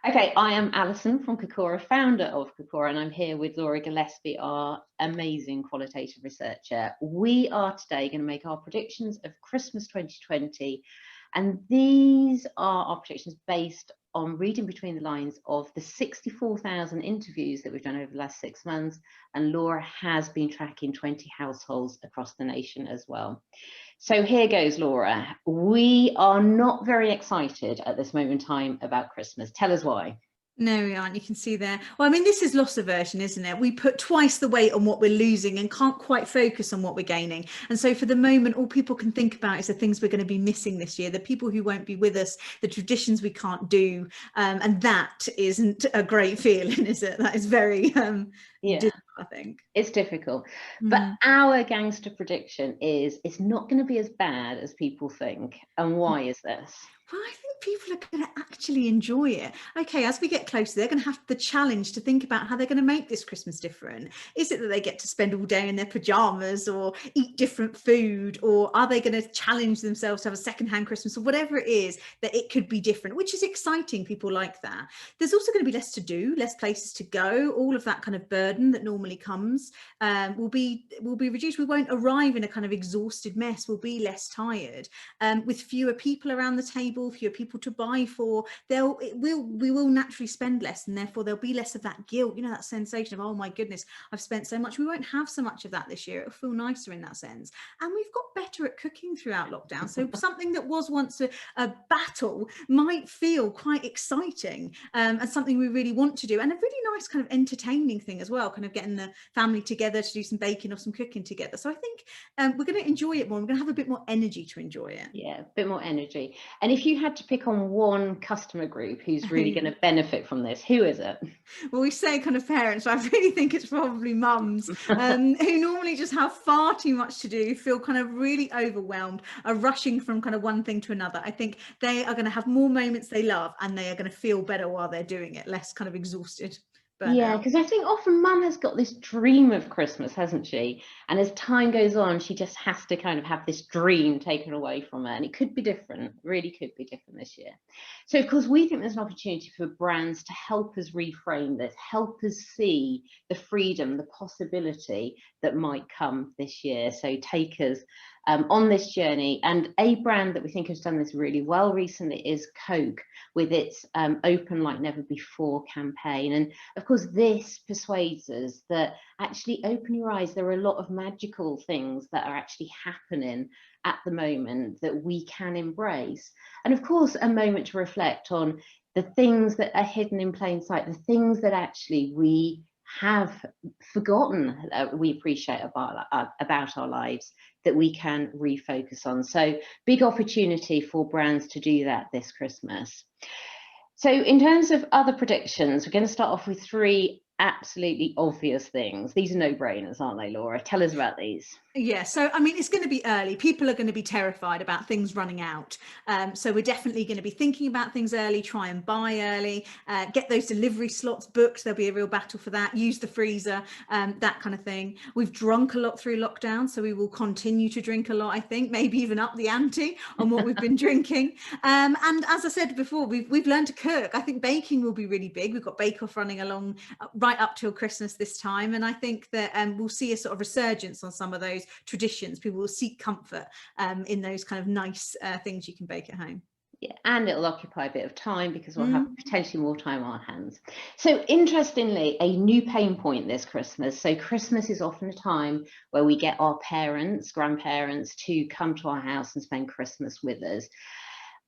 Okay, I am Alison from Kokoro, founder of Kokoro, and I'm here with Laura Gillespie, our amazing qualitative researcher. We are today going to make our predictions of Christmas 2020, and these are our predictions based on reading between the lines of the 64,000 interviews that we've done over the last 6 months, and Laura has been tracking 20 households across the nation as well. So here goes, Laura. We are not very excited at this moment in time about Christmas. Tell us why. No, we aren't. You can see there. Well, I mean, this is loss aversion, isn't it? We put twice the weight on what we're losing and can't quite focus on what we're gaining. And so for the moment, all people can think about is the things we're going to be missing this year, the people who won't be with us, the traditions we can't do. And that isn't a great feeling, is it? That is very difficult, I think. It's difficult. But our gangster prediction is it's not going to be as bad as people think. And why is this? Well, I think people are going to actually enjoy it. Okay, as we get closer, they're going to have the challenge to think about how they're going to make this Christmas different. Is it that they get to spend all day in their pajamas or eat different food? Or are they going to challenge themselves to have a secondhand Christmas or whatever it is, that it could be different, which is exciting. People like that. There's also going to be less to do, less places to go. All of that kind of burden that normally comes will be reduced. We won't arrive in a kind of exhausted mess. We'll be less tired with fewer people around the table, fewer people to buy for. We will naturally spend less, and therefore there'll be less of that guilt, that sensation of, oh my goodness, I've spent so much. We won't have so much of that this year. It'll feel nicer in that sense. And we've got better at cooking throughout lockdown, so something that was once a battle might feel quite exciting and something we really want to do, and a really nice kind of entertaining thing as well, kind of getting the family together to do some baking or some cooking together. So I think we're going to enjoy it more. We're going to have a bit more energy to enjoy it. Yeah, a bit more energy. And if you had to pick on one customer group who's really going to benefit from this, who is it? Well, we say kind of parents, but I really think it's probably mums who normally just have far too much to do, feel kind of really overwhelmed, are rushing from kind of one thing to another. I think they are going to have more moments they love, and they are going to feel better while they're doing it, less kind of exhausted. Yeah, because I think often mum has got this dream of Christmas, hasn't she? And as time goes on, she just has to kind of have this dream taken away from her. And it could be different, really could be different this year. So, of course, we think there's an opportunity for brands to help us reframe this, help us see the freedom, the possibility that might come this year. So take us on this journey. And a brand that we think has done this really well recently is Coke, with its Open Like Never Before campaign. And of course, this persuades us that actually open your eyes. There are a lot of magical things that are actually happening at the moment that we can embrace. And of course, a moment to reflect on the things that are hidden in plain sight, the things that actually we have forgotten we appreciate about our lives, that we can refocus on. So big opportunity for brands to do that this Christmas. So in terms of other predictions, we're going to start off with three absolutely obvious things. These are no-brainers, aren't they, Laura? Tell us about these. Yeah, so I mean, it's going to be early. People are going to be terrified about things running out. So we're definitely going to be thinking about things early, try and buy early, get those delivery slots booked. There'll be a real battle for that. Use the freezer, that kind of thing. We've drunk a lot through lockdown, so we will continue to drink a lot, I think, maybe even up the ante on what we've been drinking. And as I said before, we've learned to cook. I think baking will be really big. We've got Bake Off running along right up till Christmas this time. And I think that we'll see a sort of resurgence on some of those traditions. People will seek comfort in those kind of nice things you can bake at home. Yeah, and it'll occupy a bit of time because we'll have potentially more time on our hands. So interestingly, a new pain point this Christmas. So Christmas is often a time where we get our parents, grandparents to come to our house and spend Christmas with us.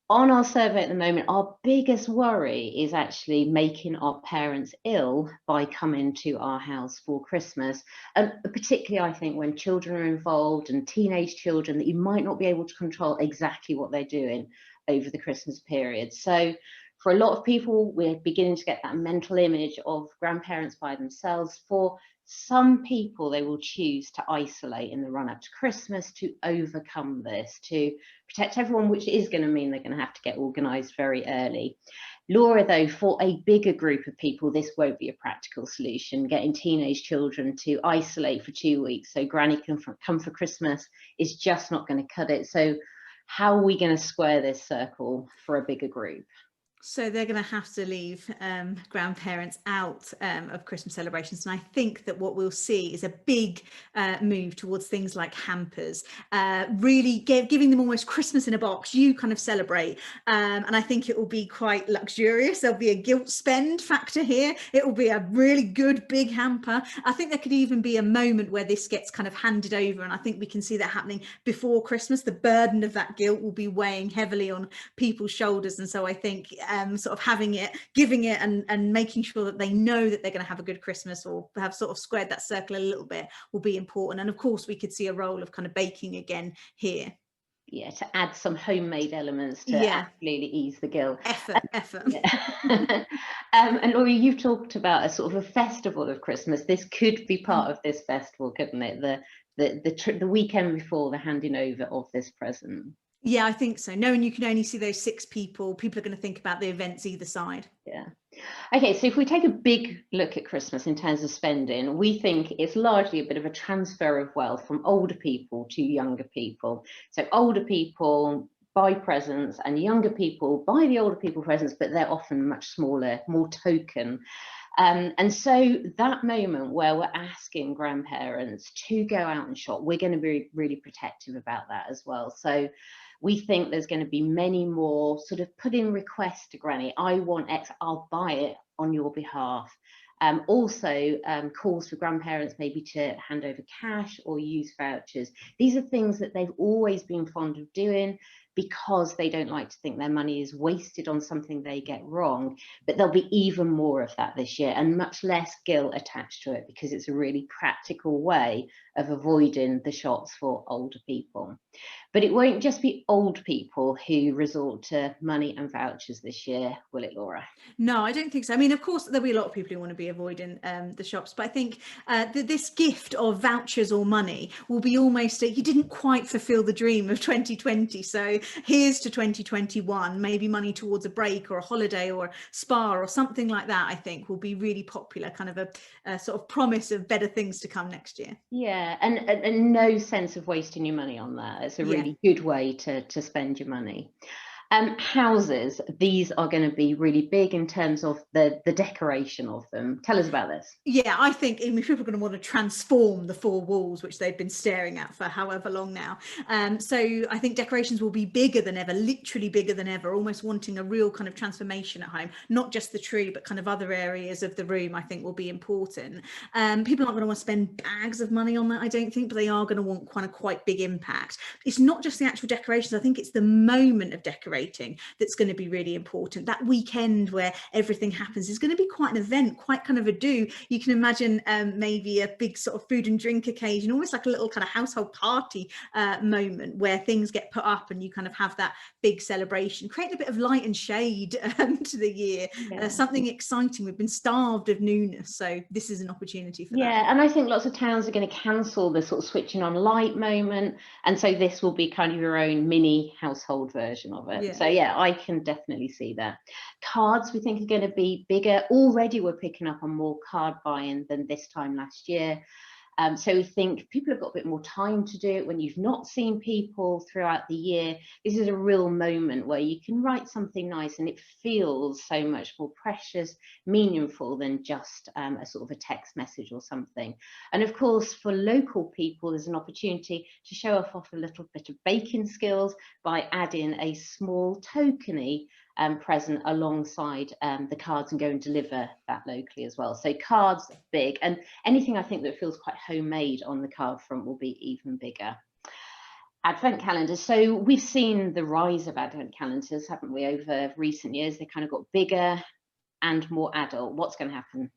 On our survey at the moment, our biggest worry is actually making our parents ill by coming to our house for Christmas. And particularly, I think, when children are involved and teenage children, that you might not be able to control exactly what they're doing over the Christmas period. So for a lot of people, we're beginning to get that mental image of grandparents by themselves. For some people, they will choose to isolate in the run up to Christmas to overcome this, to protect everyone, which is going to mean they're going to have to get organised very early. Laura, though, for a bigger group of people, this won't be a practical solution. Getting teenage children to isolate for 2 weeks so Granny can come for Christmas is just not going to cut it. So how are we going to square this circle for a bigger group? So they're going to have to leave grandparents out of Christmas celebrations. And I think that what we'll see is a big move towards things like hampers, really giving them almost Christmas in a box. You kind of celebrate. And I think it will be quite luxurious. There'll be a guilt spend factor here. It will be a really good big hamper. I think there could even be a moment where this gets kind of handed over. And I think we can see that happening before Christmas. The burden of that guilt will be weighing heavily on people's shoulders. And so I think sort of having it, giving it, and making sure that they know that they're going to have a good Christmas, or have sort of squared that circle a little bit, will be important. And of course we could see a role of kind of baking again here. Yeah, to add some homemade elements to Yeah, absolutely ease the guilt. effort. Yeah. And Laurie, you've talked about a sort of a festival of Christmas. This could be part of this festival, couldn't it? The weekend before the handing over of this present. Yeah, I think so. Knowing you can only see those 6 people, people are going to think about the events either side. Yeah. Okay, so if we take a big look at Christmas in terms of spending, we think it's largely a bit of a transfer of wealth from older people to younger people. So older people buy presents and younger people buy the older people presents, but they're often much smaller, more token. And so that moment where we're asking grandparents to go out and shop, we're going to be really protective about that as well. So we think there's going to be many more sort of put in requests to Granny. I want X, I'll buy it on your behalf. Also calls for grandparents maybe to hand over cash or use vouchers. These are things that they've always been fond of doing because they don't like to think their money is wasted on something they get wrong. But there'll be even more of that this year, and much less guilt attached to it, because it's a really practical way of avoiding the shots for older people. But it won't just be old people who resort to money and vouchers this year, will it, Laura? No, I don't think so. I mean, of course, there'll be a lot of people who want to be avoiding the shops, but I think this gift of vouchers or money will be almost you didn't quite fulfill the dream of 2020. So here's to 2021, maybe money towards a break or a holiday or a spa or something like that, I think will be really popular, kind of a sort of promise of better things to come next year. Yeah, and no sense of wasting your money on that. It's a really good way to spend your money. Houses, these are going to be really big in terms of the decoration of them. Tell us about this. Yeah, I think people are going to want to transform the 4 walls, which they've been staring at for however long now. So I think decorations will be bigger than ever, literally bigger than ever, almost wanting a real kind of transformation at home, not just the tree, but kind of other areas of the room, I think will be important. People aren't going to want to spend bags of money on that, I don't think, but they are going to want quite big impact. It's not just the actual decorations. I think it's the moment of decorating that's going to be really important. That weekend where everything happens is going to be quite an event, quite kind of a do. You can imagine maybe a big sort of food and drink occasion, almost like a little kind of household party moment where things get put up and you kind of have that big celebration, create a bit of light and shade to the year. Something exciting. We've been starved of newness, so this is an opportunity for that. Yeah, and I think lots of towns are going to cancel the sort of switching on light moment, and so this will be kind of your own mini household version of it. So yeah, I can definitely see that. Cards, we think, are going to be bigger. Already we're picking up on more card buying than this time last year. So we think people have got a bit more time to do it when you've not seen people throughout the year. This is a real moment where you can write something nice and it feels so much more precious, meaningful than just a sort of a text message or something. And of course, for local people, there's an opportunity to show off a little bit of baking skills by adding a small tokeny present alongside the cards, and go and deliver that locally as well. So cards big, and anything I think that feels quite homemade on the card front will be even bigger. Advent calendars. So we've seen the rise of advent calendars, haven't we, over recent years? They kind of got bigger and more adult. What's going to happen?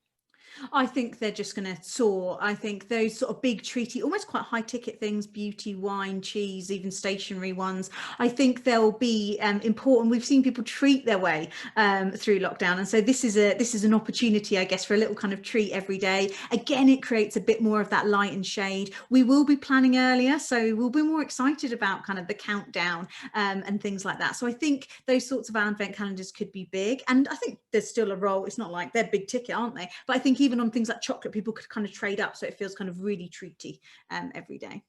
I think they're just going to soar. I think those sort of big treaty, almost quite high ticket things, beauty, wine, cheese, even stationary ones, I think they'll be important. We've seen people treat their way through lockdown, and so this is an opportunity, I guess, for a little kind of treat every day. Again, it creates a bit more of that light and shade. We will be planning earlier, so we'll be more excited about kind of the countdown and things like that. So I think those sorts of advent calendars could be big, and I think there's still a role. It's not like they're big ticket, aren't they? But I think even on things like chocolate, people could kind of trade up, so it feels kind of really treaty every day.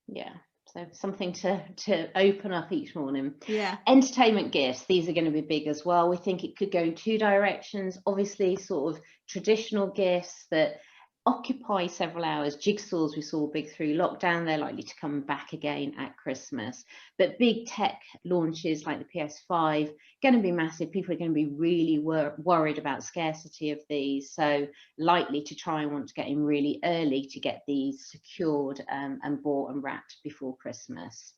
Yeah. So something to open up each morning. Yeah. Entertainment gifts, these are going to be big as well. We think it could go in two directions. Obviously, sort of traditional gifts that occupy several hours. Jigsaws we saw big through lockdown, they're likely to come back again at Christmas. But big tech launches like the PS5 going to be massive. People are going to be really worried about scarcity of these, so likely to try and want to get in really early to get these secured and bought and wrapped before Christmas.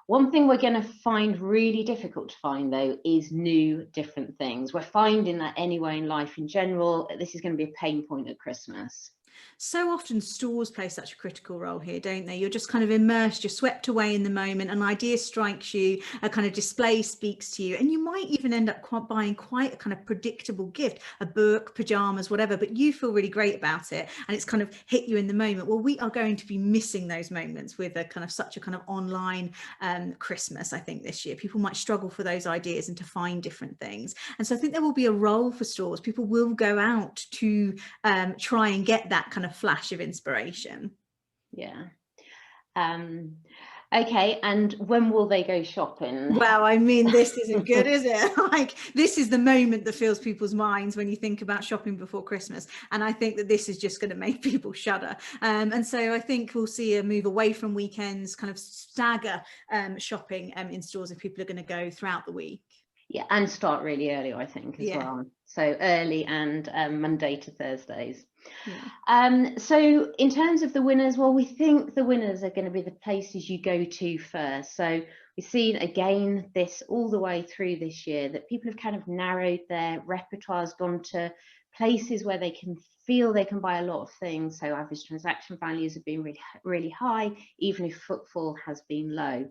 One thing we're going to find really difficult to find, though, is new different things. We're finding that anyway in life in general, this is going to be a pain point at Christmas. So often stores play such a critical role here, don't they? You're just kind of immersed, you're swept away in the moment, an idea strikes you, a kind of display speaks to you, and you might even end up buying quite a kind of predictable gift, a book, pajamas, whatever, but you feel really great about it and it's kind of hit you in the moment. Well, we are going to be missing those moments with a kind of such a kind of online Christmas, I think, this year. People might struggle for those ideas and to find different things. And so I think there will be a role for stores. People will go out to try and get that kind of flash of inspiration. Yeah. Okay, and when will they go shopping? Well, I mean, this isn't good, is it? Like, this is the moment that fills people's minds when you think about shopping before Christmas. And I think that this is just going to make people shudder. And so I think we'll see a move away from weekends, kind of stagger shopping in stores if people are going to go throughout the week. Yeah, and start really early, I think, as well. So early and Monday to Thursdays. Yeah. So in terms of the winners, well, we think the winners are going to be the places you go to first. So we've seen again this all the way through this year that people have kind of narrowed their repertoires, gone to places where they can feel they can buy a lot of things. So average transaction values have been really, really high, even if footfall has been low.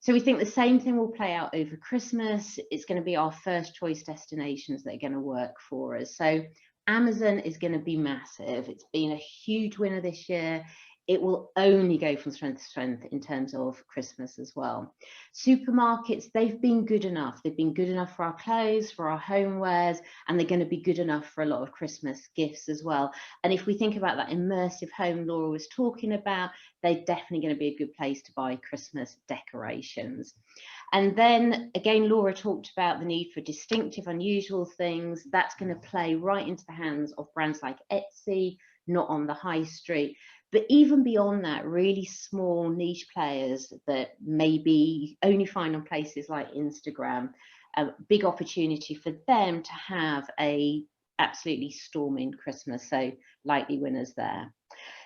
So we think the same thing will play out over Christmas. It's going to be our first choice destinations that are going to work for us. So Amazon is going to be massive. It's been a huge winner this year. It will only go from strength to strength in terms of Christmas as well. Supermarkets, they've been good enough. They've been good enough for our clothes, for our homewares, and they're going to be good enough for a lot of Christmas gifts as well. And if we think about that immersive home Laura was talking about, they're definitely going to be a good place to buy Christmas decorations. And then again, Laura talked about the need for distinctive, unusual things. That's going to play right into the hands of brands like Etsy, not on the high street. But even beyond that, really small niche players that maybe only find on places like Instagram, a big opportunity for them to have a absolutely storming Christmas. So likely winners there.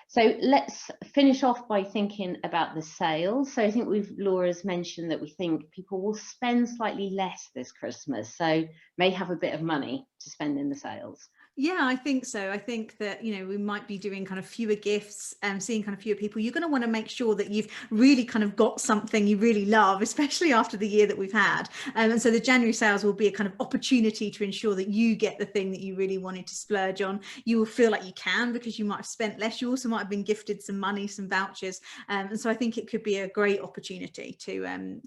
So let's finish off by thinking about the sales. So I think Laura's mentioned that we think people will spend slightly less this Christmas, so may have a bit of money to spend in the sales. Yeah, I think so. I think that, you know, we might be doing kind of fewer gifts and seeing kind of fewer people. You're going to want to make sure that you've really kind of got something you really love, especially after the year that we've had. And so the January sales will be a kind of opportunity to ensure that you get the thing that you really wanted to splurge on. You will feel like you can because you might have spent less. You also might have been gifted some money, some vouchers. And so I think it could be a great opportunity to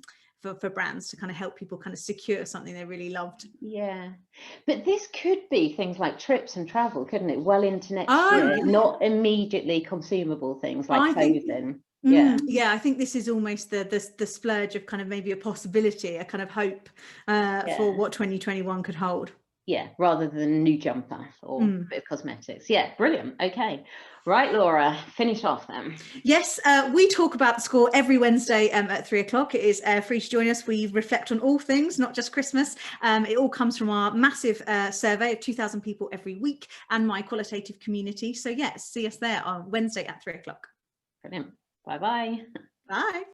for brands to kind of help people kind of secure something they really loved. Yeah, but this could be things like trips and travel, couldn't it? Well into next year, Yeah. not immediately consumable things like clothing. Yeah, I think this is almost the splurge of kind of maybe a possibility, a kind of hope for what 2021 could hold. Yeah, rather than a new jumper or a bit of cosmetics. Yeah, brilliant. Okay. Right, Laura, finish off then. Yes, we talk about the score every Wednesday at 3 o'clock. It is free to join us. We reflect on all things, not just Christmas. It all comes from our massive survey of 2,000 people every week and my qualitative community. So, yeah, see us there on Wednesday at 3 o'clock. Brilliant. Bye-bye. Bye.